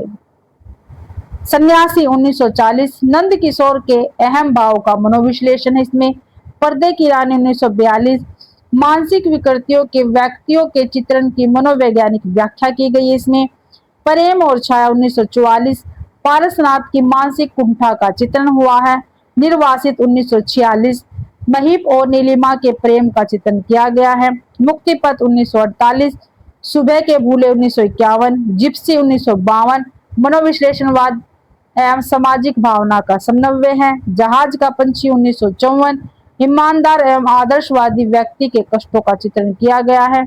S1: सन्यासी 1940, नंद किशोर के अहम भाव का मनोविश्लेषण है इसमें। पर्दे की रानी 1942, मानसिक विकृतियों के व्यक्तियों के चित्रण की मनोवैज्ञानिक व्याख्या की गई है इसमें। प्रेम और छाया 1944, पारसनाथ की मानसिक कुंठा का चित्रण हुआ है। निर्वासित 1946, महीप और नीलिमा के प्रेम का चित्रण किया गया है। मुक्तिपथ 1948, सुबह के भूले 1951, जिप्सी 1952, मनोविश्लेषणवाद एवं सामाजिक भावना का समन्वय है। जहाज का पंछी 1954, ईमानदार एवं आदर्शवादी व्यक्ति के कष्टों का चित्रण किया गया है।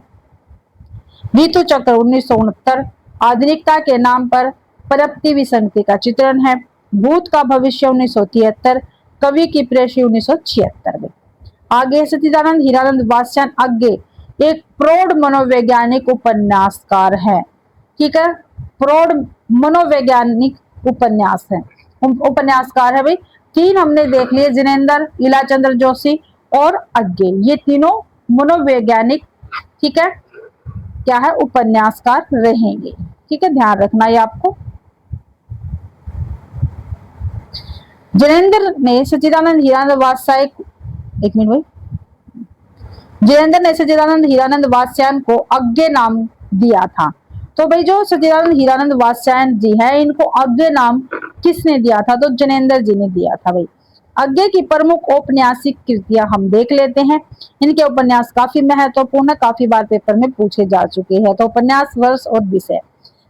S1: ऋतु चक्र 1969, आधुनिकता के नाम पर प्रगति विसंगति का चित्रण है। भूत का भविष्य 1973, कवि की प्रेषी 1976 में। आगे सच्चिदानंद हीरानंद वात्स्यन आगे एक प्रौढ़ मनोवैज्ञानिक उपन्यासकार है। ठीक है, प्रौढ़ मनोवैज्ञानिक उपन्यास है, उपन्यासकार है भाई। तीन हमने देख लिए, जिनेंद्र, इला चंद्र जोशी और अज्ञे, ये तीनों मनोवैज्ञानिक, ठीक है, क्या है, उपन्यासकार रहेंगे। ठीक है, ध्यान रखना ये आपको। जैनेन्द्र ने सच्चिदानंद हीरानंद वात्स्यायन, एक मिनट भाई, जैनेन्द्र ने सच्चिदानंद हीरानंद वात्स्यायन को अज्ञे नाम दिया था। तो भाई जो सच्चिदानंद हीरानंद वात्स्यायन जी है, इनको अज्ञे नाम किसने दिया था? तो जैनेन्द्र जी ने दिया था भाई। अज्ञे की प्रमुख औपन्यासिक कृतियां हम देख लेते हैं। इनके उपन्यास काफी महत्वपूर्ण, काफी बार पेपर में पूछे जा चुके हैं। तो उपन्यास, वर्ष और विषय।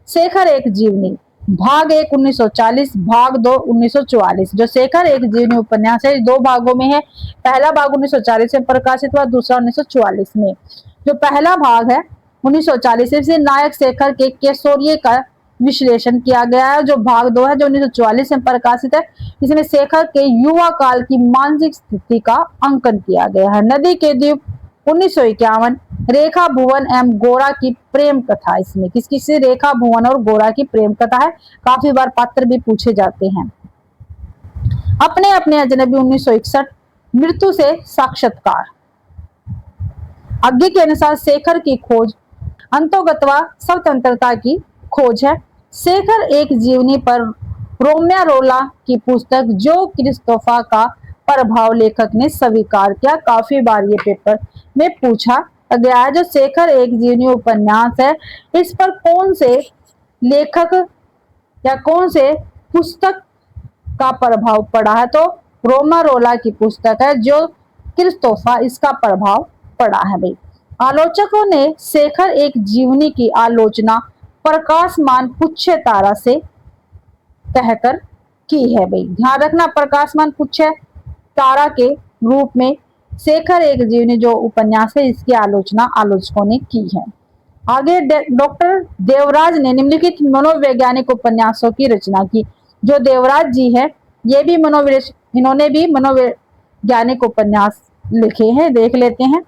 S1: शेखर एक जीवनी, भाग 1 1940, भाग 2 1944। जो शेखर एक जीवनी उपन्यास है, दो भागों में है। पहला भाग 1940 में प्रकाशित हुआ, दूसरा 1944 में। जो पहला भाग है 1940 से नायक शेखर के केशोर्य का विश्लेषण किया गया है। जो भाग 2 है जो 1944 में प्रकाशित है, इसमें शेखर के युवा काल की मानसिक स्थिति का अंकन किया गया है। नदी के द्वीप 1951, रेखा भुवन एवं गोरा की प्रेम कथा। इसमें किसकी से? रेखा भुवन और गोरा की प्रेम कथा है। काफी बार पात्र भी पूछे जाते हैं। अपने अपने अजनबी 1961, मृत्यु से साक्षात्कार। अज्ञे के अनुसार शेखर की खोज अंतोगतवा स्वतंत्रता की खोज है। शेखर एक जीवनी पर रोम्या रोला की पुस्तक जो क्रिस्तोफा का प्रभाव लेखक ने स्वीकार किया। काफी बार ये पेपर में पूछा गया है। जो शेखर एक जीवनी उपन्यास है, इस पर कौन से लेखक या कौन से पुस्तक का प्रभाव पड़ा है? तो रोमा रोला की पुस्तक है जो क्रिस्तोफा, इसका प्रभाव पड़ा है भाई। आलोचकों ने शेखर एक जीवनी की आलोचना प्रकाशमान पुच्छ तारा से कहकर की है भाई। ध्यान रखना, प्रकाशमान पुच्छ तारा के रूप में शेखर एक जीवनी जो उपन्यास है, इसकी आलोचना आलोचकों ने की है। आगे डॉक्टर देवराज ने निम्नलिखित मनोवैज्ञानिक उपन्यासों की रचना की। जो देवराज जी है, ये भी इन्होंने भी मनोवैज्ञानिक उपन्यास लिखे हैं, देख लेते हैं।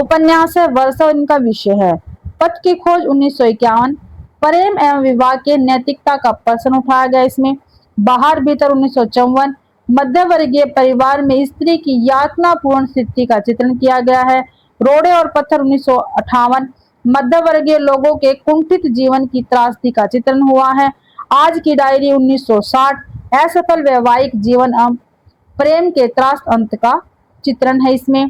S1: उपन्यास है, वर्ष और इनका विषय है पथ की खोज 1951, प्रेम एवं विवाह के नैतिकता का प्रश्न उठाया गया इसमें। बाहर भीतर 1954, मध्य वर्गीय परिवार में स्त्री की यातनापूर्ण स्थिति का चित्रण किया गया है। रोड़े और पत्थर 1958, मध्य वर्गीय लोगों के कुंठित जीवन की त्रासदी का चित्रण हुआ है। आज की डायरी 1960, असफल वैवाहिक जीवन एवं प्रेम के त्रास अंत का चित्रण है इसमें।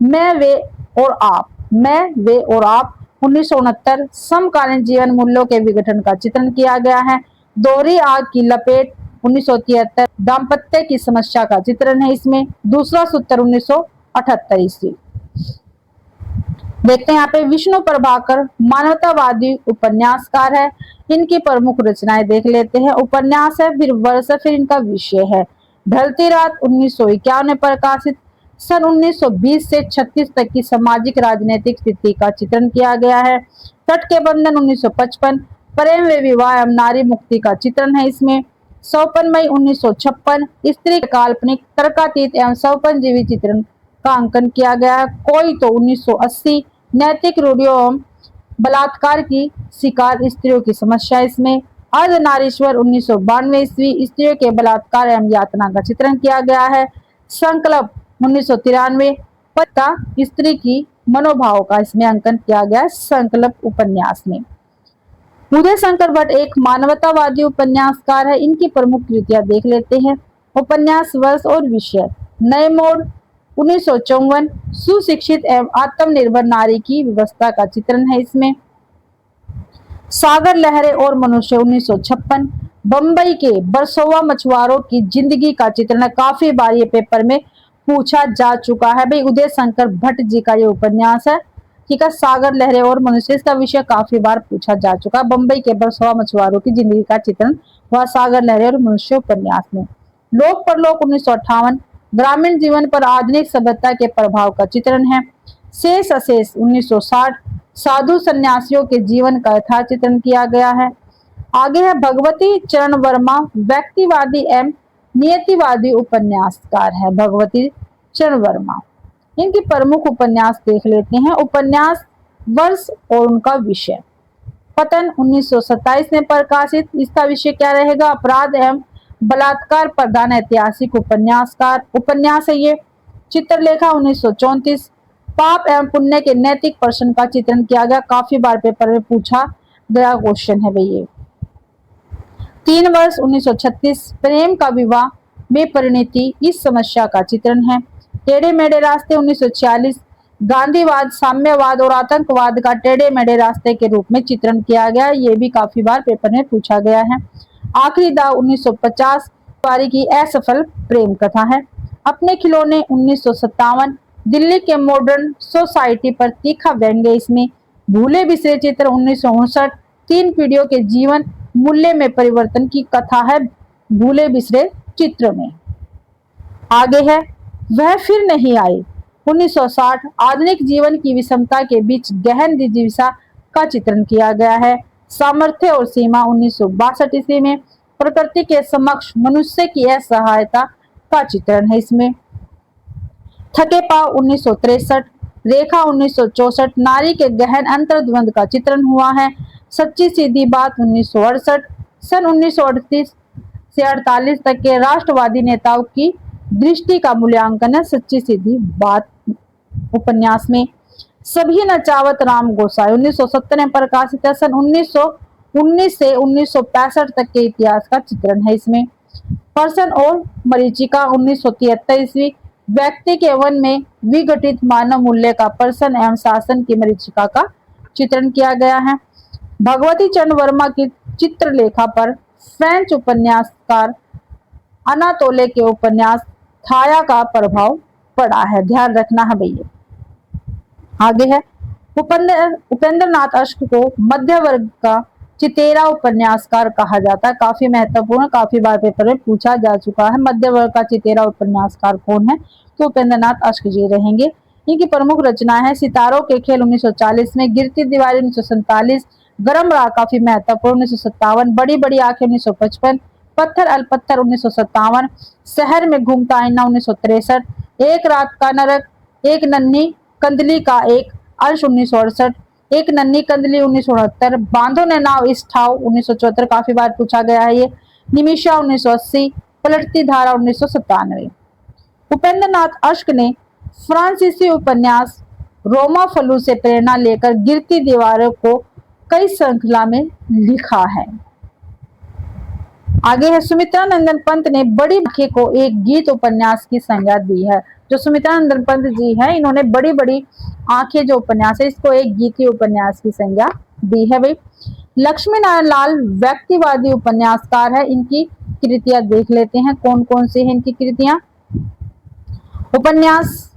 S1: मैं वे और आप 1969, समकालीन जीवन मूल्यों के विघटन का चित्रण किया गया है। दोहरी आग की लपेट 1973, दाम्पत्य की समस्या का चित्रण है इसमें। दूसरा सूत्र 1978 ईस्वी। देखते हैं यहाँ पे विष्णु प्रभाकर मानवतावादी उपन्यासकार है। इनकी प्रमुख रचनाएं देख लेते हैं। उपन्यास है, फिर वर्ष, फिर इनका विषय है। ढलती रात 1951 में प्रकाशित। सन 1920 से 36 तक की सामाजिक राजनीतिक स्थिति का चित्रण किया गया है। तट के बंधन 1955, प्रेम व विवाह एवं नारी मुक्ति का चित्रण है इसमें। 54 मई 1956, स्त्री काल्पनिक तर्कातीत एवं स्वपनजीवी चित्रण का अंकन किया गया है। कोई तो 1980, नैतिक रूढ़ियों एवं बलात्कार की शिकार स्त्रियों की समस्या इसमें। अर्धनारीश्वर 1992 ईस्वी, स्त्रियों के बलात्कार एवं यातना का चित्रण किया गया है। संकल्प 1993, पता स्त्री की मनोभाव का इसमें अंकन किया गया संकल्प उपन्यास में। उदय शंकर भट्ट एक मानवतावादी उपन्यासकार है। इनकी प्रमुख कृतियां देख लेते हैं। उपन्यास, वर्ष और विषय। नए मोड़ 1954, सुशिक्षित एवं आत्मनिर्भर नारी की व्यवस्था का चित्रण है इसमें। सागर लहरें और मनुष्य 1956, बंबई के बरसोवा मछुआरों की जिंदगी का चित्रण। काफी बार ये पेपर में पूछा जा चुका है भाई। उदय शंकर भट्ट जी का ये उपन्यास है, ठीक है। सागर लहरें और मनुष्य, इसका विषय काफी बार पूछा जा चुका है। बंबई के बरसोवा मछुआरों की जिंदगी का चित्रण हुआ सागर लहरें और मनुष्य उपन्यास में। लोक परलोक 1958, ग्रामीण जीवन पर आधुनिक सभ्यता के प्रभाव का चित्रण है। शेष अशेष 1960, साधु सन्यासियों के जीवन का यथा चित्रण किया गया है। आगे है भगवती चरण वर्मा, व्यक्तिवादी एवं नियतिवादी उपन्यासकार है भगवती चरण वर्मा। इनकी प्रमुख उपन्यास देख लेते हैं। उपन्यास, वर्ष और उनका विषय। पतन 1927 में प्रकाशित। इसका विषय क्या रहेगा? अपराध एवं बलात्कार प्रधान ऐतिहासिक उपन्यासकार उपन्यास है ये। चित्रलेखा 1934, पाप एवं पुण्य के नैतिक प्रश्न का चित्रण किया गया। काफी बार पेपर में पूछा गया क्वेश्चन है भाई ये। 3 वर्ष 1936 प्रेम का विवाह में परिणति इस समस्या का चित्रण है। टेढ़े मेढ़े रास्ते 1946 गांधीवाद, साम्यवाद और आतंकवाद का टेढ़े मेढ़े रास्ते के रूप में चित्रण किया गया। ये भी काफी बार पेपर में पूछा गया है। आखिरी दाव 1950 पारी की असफल प्रेम कथा है। अपने खिलौने 1957 दिल्ली के मॉडर्न सोसाइटी पर तीखा व्यंग्य इसमें। भूले बिसरे चित्र 1959 3 पीढ़ियों के जीवन मूल्य में परिवर्तन की कथा है भूले बिसरे चित्र में। आगे है वह फिर नहीं आई 1960 आधुनिक जीवन की विषमता के बीच गहन जिज्ञासा का चित्रण किया गया है। सामर्थ्य और सीमा 1962 ईस्वी में प्रकृति के समक्ष मनुष्य की असहायता का चित्रण है इसमें। थके पांव 1963 रेखा 1964 नारी के गहन अंतर्द्वंद का चित्रण हुआ है। सच्ची सीधी बात 1968 सन 1938 से 48 तक के राष्ट्रवादी नेताओं की दृष्टि का मूल्यांकन है सच्ची सीधी बात उपन्यास में। सभी नचावत राम गोसाई 1970 में प्रकाशित है। सन 1919 से 1965 तक के इतिहास का चित्रण है इसमें। पर्सन और मरीचिका 1973 ईस्वी व्यक्ति के वन में विघटित मानव मूल्य का पर्सन एवं शासन की मरीचिका का चित्रण किया गया है। भगवती चंद्र वर्मा की चित्रलेखा पर फ्रेंच उपन्यासकार अनातोले के उपन्यास थाया का प्रभाव पड़ा है, ध्यान रखना है भैया। आगे है उपेंद्र नाथ अश्क को मध्य वर्ग का चितेरा उपन्यासकार कहा जाता है। काफी महत्वपूर्ण, काफी बार पेपर में पूछा जा चुका है। मध्य वर्ग का चितेरा उपन्यासकार कौन है? तो उपेंद्र नाथ अश्क जी रहेंगे। इनकी प्रमुख रचना है सितारों के खेल 1940 में, गिरती दीवारें 1947, गरम राह काफी महत्वपूर्ण 1957, बड़ी बड़ी आंखें 1955, पत्थर अलपत्थर 1957, शहर में घूमता आईना 1963, एक रात का नरक, एक नन्ही कंदली का एक अंश 1968, एक नन्ही कंदली 1969, बांधो ने नाव इस ठाव 1974, काफी बार पूछा गया है ये। निमिषा 1980, पलटती धारा 1997। उपेंद्र नाथ अश्क ने फ्रांसीसी उपन्यास रोमा फलू से प्रेरणा लेकर गिरती दीवारों को कई श्रृंखला में लिखा है। आगे है सुमित्रा नंदन पंत ने बड़ी आंखें को एक गीत उपन्यास की संज्ञा दी है। जो सुमित्रा नंदन पंत जी है, इन्होंने बड़ी बड़ी आंखें जो उपन्यास है इसको एक गीति उपन्यास की संज्ञा दी है भाई। लक्ष्मी नारायण लाल व्यक्तिवादी उपन्यासकार है। इनकी कृतियां देख लेते हैं कौन कौन सी है इनकी कृतियां। उपन्यास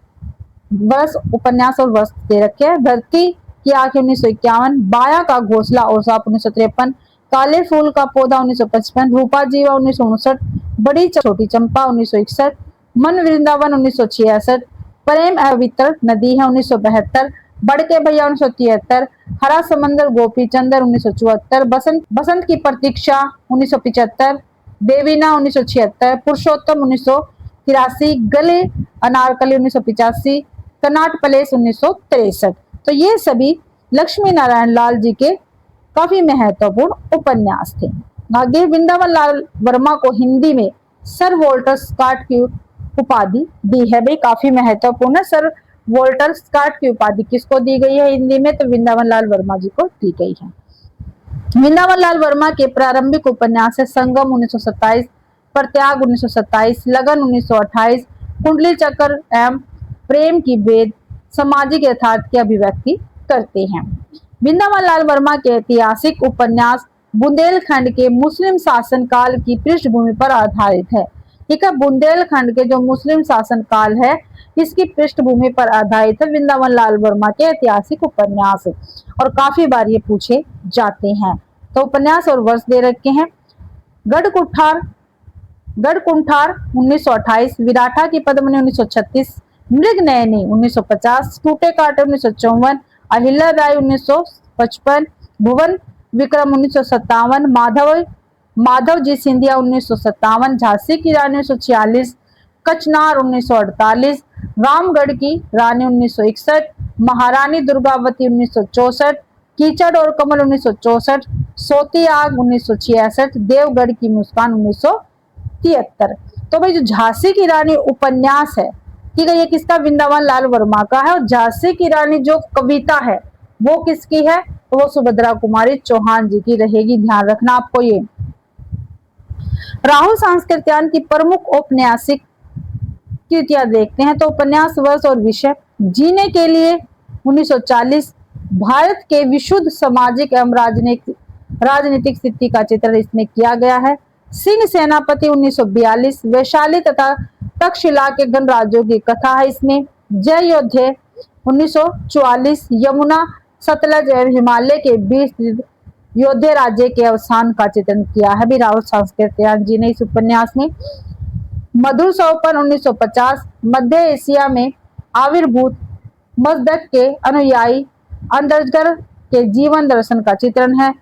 S1: और वर्ष दे रखे हैं। धरती की आंखें 1951, बाया का घोंसला और सांप 1953, काले फूल का पौधा 1955, रूपा जीवा 1959, बड़ी छोटी चंपा 1961, मन वृंदावन 1966, प्रेम अवितर नदी है 1972, बड़के भैया 1973, हरा समंदर गोपी चंदर 1974, बसंत की प्रतीक्षा 1975, देवीना 1976, पुरुषोत्तम 1983, गले अनारकली 1985, कर्नाट प्लेस 1963। तो ये सभी लक्ष्मी नारायण लाल जी के काफी महत्वपूर्ण उपन्यास थे। आगे वृंदावन लाल वर्मा को हिंदी में सर वॉल्टर स्कॉट की उपाधि दी है भाई, काफी महत्वपूर्ण। सर वॉल्टर स्कॉट की उपाधि किसको दी गई है हिंदी में? तो वृंदावन लाल वर्मा जी को दी गई है। वृंदावन लाल वर्मा के प्रारंभिक उपन्यास है संगम 1927, प्रत्याग 1927, लगन 1928, कुंडली चक्र एवं प्रेम की वेद सामाजिक यथार्थ की अभिव्यक्ति करते हैं। वृंदावन लाल वर्मा के ऐतिहासिक उपन्यास बुंदेलखंड के मुस्लिम शासन काल की पृष्ठभूमि पर आधारित है। ठीक है, बुंदेलखंड के जो मुस्लिम शासन काल है इसकी पृष्ठभूमि पर आधारित है वृंदावन लाल वर्मा के ऐतिहासिक उपन्यास, और काफी बार ये पूछे जाते हैं। तो उपन्यास और वर्ष दे रखे हैं। गढ़कुठार 1928, विराठा की पद्मनी 1936, मृग नयनी 1950, टूटे काटे 1954, अहिल्या राय 1955, भुवन विक्रम 1957, माधव जी सिंधिया 1957, झांसी की रानी 1946, कचनार 1948, रामगढ़ की रानी 1961, महारानी दुर्गावती 1964, कीचड़ और कमल 1964, सोती आग 1966, देवगढ़ की मुस्कान 1973। तो भाई जो झांसी की रानी उपन्यास है, ठीक है, ये किसका? वृंदावन लाल वर्मा का है। और झांसी की रानी जो कविता है वो किसकी है? तो वो सुभद्रा कुमारी चौहान जी की रहेगी, ध्यान रखना आपको ये। राहुल सांस्कृत्यायन की प्रमुख औपन्यासिक कृतियां देखते हैं। तो उपन्यास, वर्ष और विषय: जीने के लिए 1940, भारत के विशुद्ध सामाजिक एवं राजनीतिक स्थिति का चित्रण इसमें किया गया है। सिंह सेनापति 1942, वैशाली तथा तक्षशिला के गणराज्यों की कथा है इसमें। जय योद्धे 1944, यमुना, सतलज एवं हिमालय के बीच स्थित योद्धे राज्य के अवसान का चित्रण किया है भी राहुल सांस्कृत्यायन जी ने इस उपन्यास में। मधुर सौपन 1950, मध्य एशिया में आविर्भूत मजदक के अनुयायी अंदरजगर के जीवन दर्शन का चित्रण है।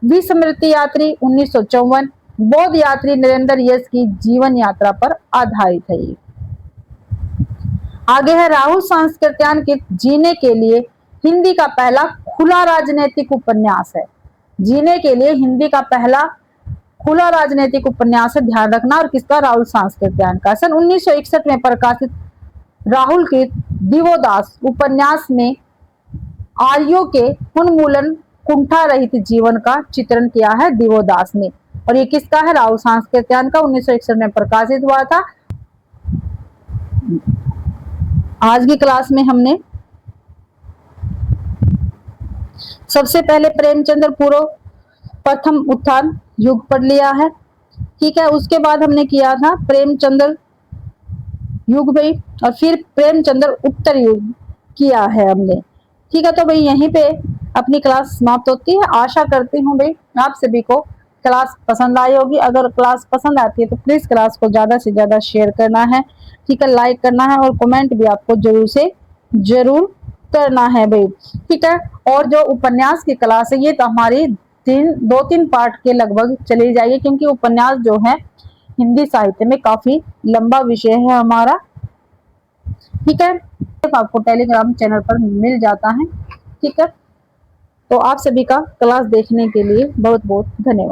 S1: विस्मृति यात्री 1954, बौद्ध यात्री नरेंद्र यश की जीवन यात्रा पर आधारित है। आगे है राहुल सांस्कृत्यायन के जीने के लिए हिंदी का पहला खुला राजनीतिक उपन्यास है। जीने के लिए हिंदी का पहला खुला राजनीतिक उपन्यास है, ध्यान रखना। और किसका? राहुल सांस्कृत्यायन का। सन 1961 में प्रकाशित राहुल के दिवोदास उपन्यास में आर्यों के उन्मूलन कुंठा रहित जीवन का चित्रण किया है दिवोदास ने। और ये किसका है? राहुल सांस्कृत्यायन का, 1961 में प्रकाशित हुआ था। आज की क्लास में हमने सबसे पहले प्रेमचंद्र पूर्व प्रथम उत्थान युग पढ़ लिया है, ठीक है। उसके बाद हमने किया था प्रेमचंद्र युग भाई, और फिर प्रेमचंद्र उत्तर युग किया है हमने, ठीक है। तो भाई यहीं पे अपनी क्लास समाप्त होती है। आशा करती हूँ भाई आप सभी को क्लास पसंद आई होगी। अगर क्लास पसंद आती है तो प्लीज क्लास को ज्यादा से ज्यादा शेयर करना है, ठीक है, लाइक करना है, और कमेंट भी आपको जरूर से जरूर करना है भाई, ठीक है। और जो उपन्यास की क्लास है ये तो हमारी 2-3 पार्ट के लगभग चली जाएगी, क्योंकि उपन्यास जो है हिंदी साहित्य में काफी लंबा विषय है हमारा, ठीक है। आपको टेलीग्राम चैनल पर मिल जाता है, ठीक है। तो आप सभी का क्लास देखने के लिए बहुत बहुत धन्यवाद।